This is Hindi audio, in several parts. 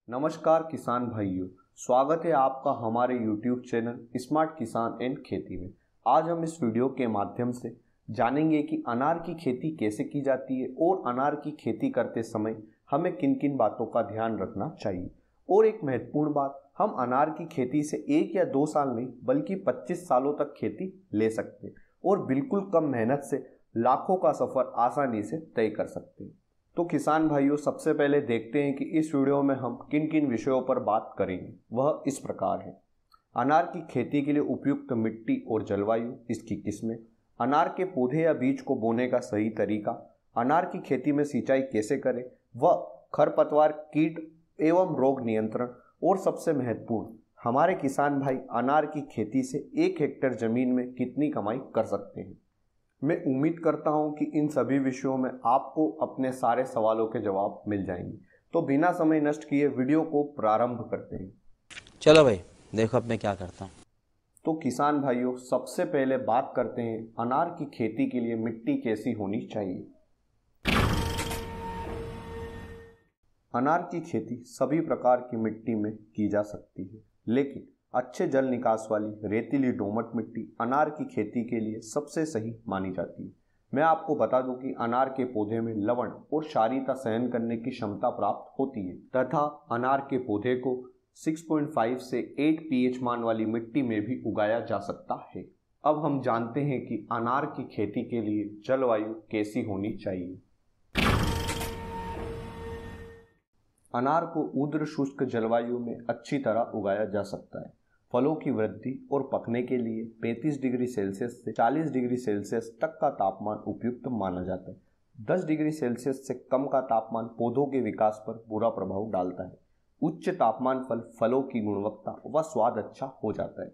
नमस्कार किसान भाइयों, स्वागत है आपका हमारे YouTube चैनल स्मार्ट किसान एंड खेती में। आज हम इस वीडियो के माध्यम से जानेंगे कि अनार की खेती कैसे की जाती है और अनार की खेती करते समय हमें किन किन बातों का ध्यान रखना चाहिए। और एक महत्वपूर्ण बात, हम अनार की खेती से 1 या 2 साल नहीं बल्कि 25 सालों तक खेती ले सकते हैं और बिल्कुल कम मेहनत से लाखों का सफर आसानी से तय कर सकते हैं। तो किसान भाइयों, सबसे पहले देखते हैं कि इस वीडियो में हम किन किन विषयों पर बात करेंगे। वह इस प्रकार है: अनार की खेती के लिए उपयुक्त मिट्टी और जलवायु, इसकी किस्में, अनार के पौधे या बीज को बोने का सही तरीका, अनार की खेती में सिंचाई कैसे करें, व खरपतवार, कीट एवं रोग नियंत्रण, और सबसे महत्वपूर्ण, हमारे किसान भाई अनार की खेती से 1 हेक्टेयर जमीन में कितनी कमाई कर सकते हैं। मैं उम्मीद करता हूं कि इन सभी विषयों में आपको अपने सारे सवालों के जवाब मिल जाएंगे। तो बिना समय नष्ट किए वीडियो को प्रारंभ करते हैं। चलो भाई, देखो अब मैं क्या करता हूँ। तो किसान भाइयों, सबसे पहले बात करते हैं अनार की खेती के लिए मिट्टी कैसी होनी चाहिए। अनार की खेती सभी प्रकार की मिट्टी में की जा सकती है, लेकिन अच्छे जल निकास वाली रेतीली दोमट मिट्टी अनार की खेती के लिए सबसे सही मानी जाती है। मैं आपको बता दूं कि अनार के पौधे में लवण और क्षारीयता सहन करने की क्षमता प्राप्त होती है तथा अनार के पौधे को 6.5 से 8 pH मान वाली मिट्टी में भी उगाया जा सकता है। अब हम जानते हैं कि अनार की खेती के लिए जलवायु कैसी होनी चाहिए। अनार को उर्ध्व शुष्क जलवायु में अच्छी तरह उगाया जा सकता है। फलों की वृद्धि और पकने के लिए 35 डिग्री सेल्सियस से 40 डिग्री सेल्सियस तक का तापमान उपयुक्त माना जाता है। 10 डिग्री सेल्सियस से कम का तापमान पौधों के विकास पर बुरा प्रभाव डालता है। उच्च तापमान फलों की गुणवत्ता व स्वाद अच्छा हो जाता है।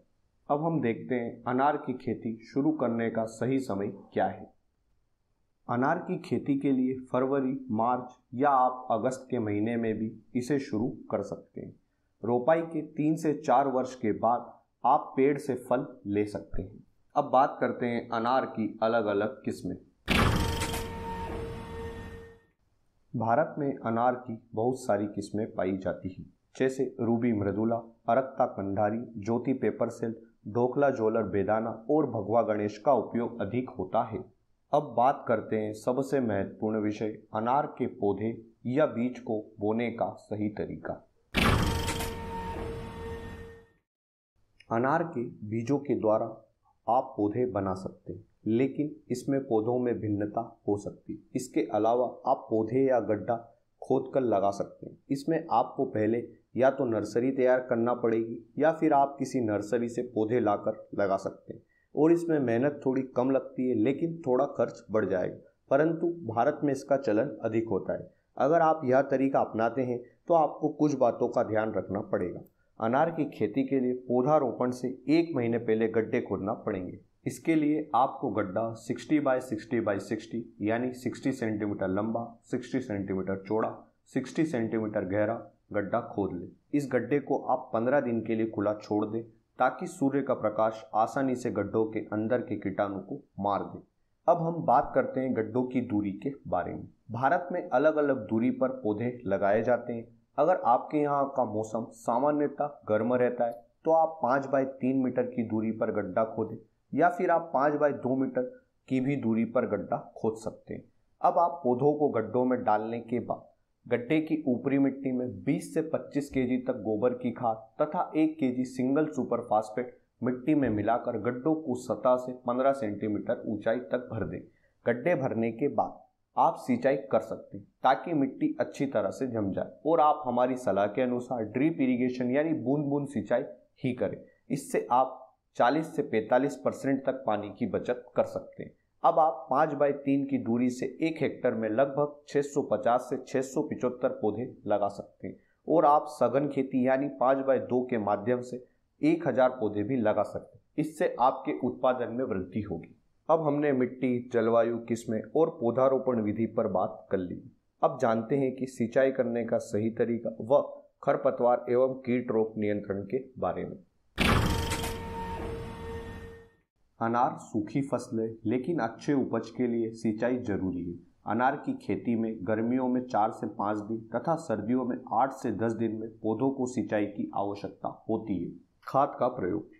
अब हम देखते हैं अनार की खेती शुरू करने का सही समय क्या है। अनार की खेती के लिए फरवरी, मार्च या आप अगस्त के महीने में भी इसे शुरू कर सकते हैं। रोपाई के 3 से 4 वर्ष के बाद आप पेड़ से फल ले सकते हैं। अब बात करते हैं अनार की अलग अलग किस्में। भारत में अनार की बहुत सारी किस्में पाई जाती हैं, जैसे रूबी मृदुला, अरक्ता कंधारी, ज्योति पेपरसेल, ढोकला जोलर बेदाना और भगवा गणेश का उपयोग अधिक होता है। अब बात करते हैं सबसे महत्वपूर्ण विषय, अनार के पौधे या बीज को बोने का सही तरीका। अनार के बीजों के द्वारा आप पौधे बना सकते हैं, लेकिन इसमें पौधों में भिन्नता हो सकती है। इसके अलावा आप पौधे या गड्ढा खोदकर लगा सकते हैं। इसमें आपको पहले या तो नर्सरी तैयार करना पड़ेगी या फिर आप किसी नर्सरी से पौधे लाकर लगा सकते हैं, और इसमें मेहनत थोड़ी कम लगती है, लेकिन थोड़ा खर्च बढ़ जाएगा, परंतु भारत में इसका चलन अधिक होता है। अगर आप यह तरीका अपनाते हैं तो आपको कुछ बातों का ध्यान रखना पड़ेगा। अनार की खेती के लिए पौधारोपण से 1 महीने पहले गड्ढे खोदना पड़ेंगे। इसके लिए आपको गड्ढा 60 बाय 60 बाय 60 यानी 60 सेंटीमीटर लंबा, 60 सेंटीमीटर चौड़ा, 60 सेंटीमीटर गहरा गड्ढा खोद लें। इस गड्ढे को आप 15 दिन के लिए खुला छोड़ दें ताकि सूर्य का प्रकाश आसानी से गड्ढों के अंदर के कीटाणु को मार दे। अब हम बात करते हैं गड्ढों की दूरी के बारे में। भारत में अलग अलग दूरी पर पौधे लगाए जाते हैं। अगर आपके यहाँ का मौसम सामान्यतः गर्म रहता है तो आप 5 बाय 3 मीटर की दूरी पर गड्ढा खोदें, या फिर आप 5 बाय 2 मीटर की भी दूरी पर गड्ढा खोद सकते हैं। अब आप पौधों को गड्ढों में डालने के बाद गड्ढे की ऊपरी मिट्टी में 20 से 25 केजी तक गोबर की खाद तथा 1 केजी सिंगल सुपर फास्फेट मिट्टी में मिलाकर गड्ढों को सतह से 15 सेंटीमीटर ऊंचाई तक भर दें। गड्ढे भरने के बाद आप सिंचाई कर सकते हैं ताकि मिट्टी अच्छी तरह से जम जाए, और आप हमारी सलाह के अनुसार ड्रिप इरिगेशन यानी बूंद बूंद सिंचाई ही करें। इससे आप 40 से 45% तक पानी की बचत कर सकते हैं। अब आप 5 बाय 3 की दूरी से 1 हेक्टेयर में लगभग 650 से 675 पौधे लगा सकते हैं, और आप सघन खेती यानी 5 बाय 2 के माध्यम से 1000 पौधे भी लगा सकते हैं। इससे आपके उत्पादन में वृद्धि होगी। अब हमने मिट्टी, जलवायु, किस्में और पौधारोपण विधि पर बात कर ली। अब जानते हैं कि सिंचाई करने का सही तरीका व खरपतवार एवं कीट रोग नियंत्रण के बारे में। अनार सूखी फसल है, लेकिन अच्छे उपज के लिए सिंचाई जरूरी है। अनार की खेती में गर्मियों में 4 से 5 दिन तथा सर्दियों में 8 से 10 दिन में पौधों को सिंचाई की आवश्यकता होती है। खाद का प्रयोग।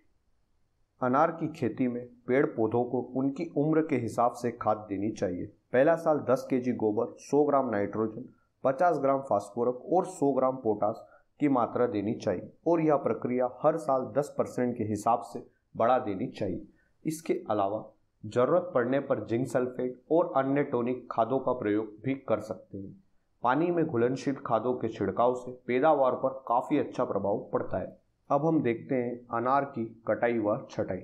अनार की खेती में पेड़ पौधों को उनकी उम्र के हिसाब से खाद देनी चाहिए। पहला साल 10 केजी गोबर, 100 ग्राम नाइट्रोजन, 50 ग्राम फास्फोरस और 100 ग्राम पोटास की मात्रा देनी चाहिए और यह प्रक्रिया हर साल 10% के हिसाब से बढ़ा देनी चाहिए। इसके अलावा जरूरत पड़ने पर जिंक सल्फेट और अन्य टॉनिक खादों का प्रयोग भी कर सकते हैं। पानी में घुलनशील खादों के छिड़काव से पैदावार पर काफ़ी अच्छा प्रभाव पड़ता है। अब हम देखते हैं अनार की कटाई व छटाई।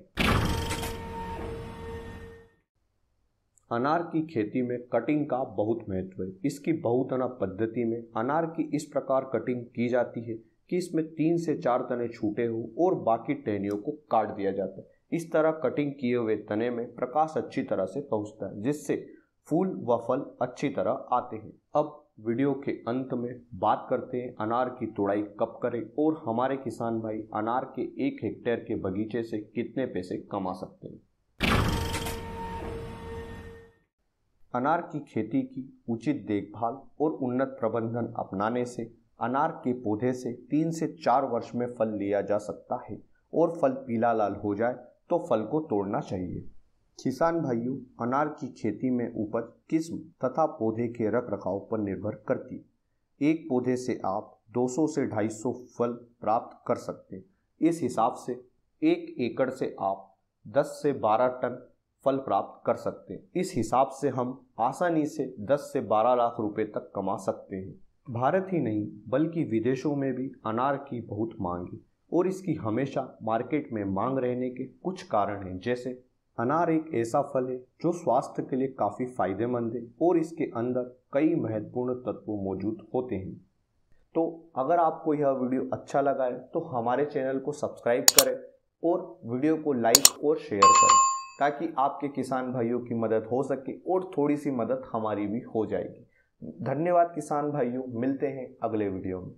अनार की खेती में कटिंग का बहुत महत्व है। इसकी बहुतना पद्धति में अनार की इस प्रकार कटिंग की जाती है कि इसमें 3 से 4 तने छूटे हो और बाकी टहनियों को काट दिया जाता है। इस तरह कटिंग किए हुए तने में प्रकाश अच्छी तरह से पहुंचता है, जिससे फूल व फल अच्छी तरह आते हैं। अब वीडियो के अंत में बात करते हैं अनार की तुड़ाई कब करें और हमारे किसान भाई अनार के 1 हेक्टेयर के बगीचे से कितने पैसे कमा सकते हैं। अनार की खेती की उचित देखभाल और उन्नत प्रबंधन अपनाने से अनार के पौधे से 3 से 4 वर्ष में फल लिया जा सकता है और फल पीला लाल हो जाए तो फल को तोड़ना चाहिए। किसान भाइयों, अनार की खेती में उपज किस्म तथा पौधे के रख रखाव पर निर्भर करती है। एक पौधे से आप 200 से 250 फल प्राप्त कर सकते हैं। इस हिसाब से 1 एकड़ से आप 10 से 12 टन फल प्राप्त कर सकते हैं। इस हिसाब से हम आसानी से 10 से 12 लाख रुपए तक कमा सकते हैं। भारत ही नहीं बल्कि विदेशों में भी अनार की बहुत मांग है और इसकी हमेशा मार्केट में मांग रहने के कुछ कारण हैं। जैसे अनार एक ऐसा फल है जो स्वास्थ्य के लिए काफ़ी फायदेमंद है और इसके अंदर कई महत्वपूर्ण तत्व मौजूद होते हैं। तो अगर आपको यह वीडियो अच्छा लगा है तो हमारे चैनल को सब्सक्राइब करें और वीडियो को लाइक और शेयर करें ताकि आपके किसान भाइयों की मदद हो सके और थोड़ी सी मदद हमारी भी हो जाएगी। धन्यवाद किसान भाइयों, मिलते हैं अगले वीडियो में।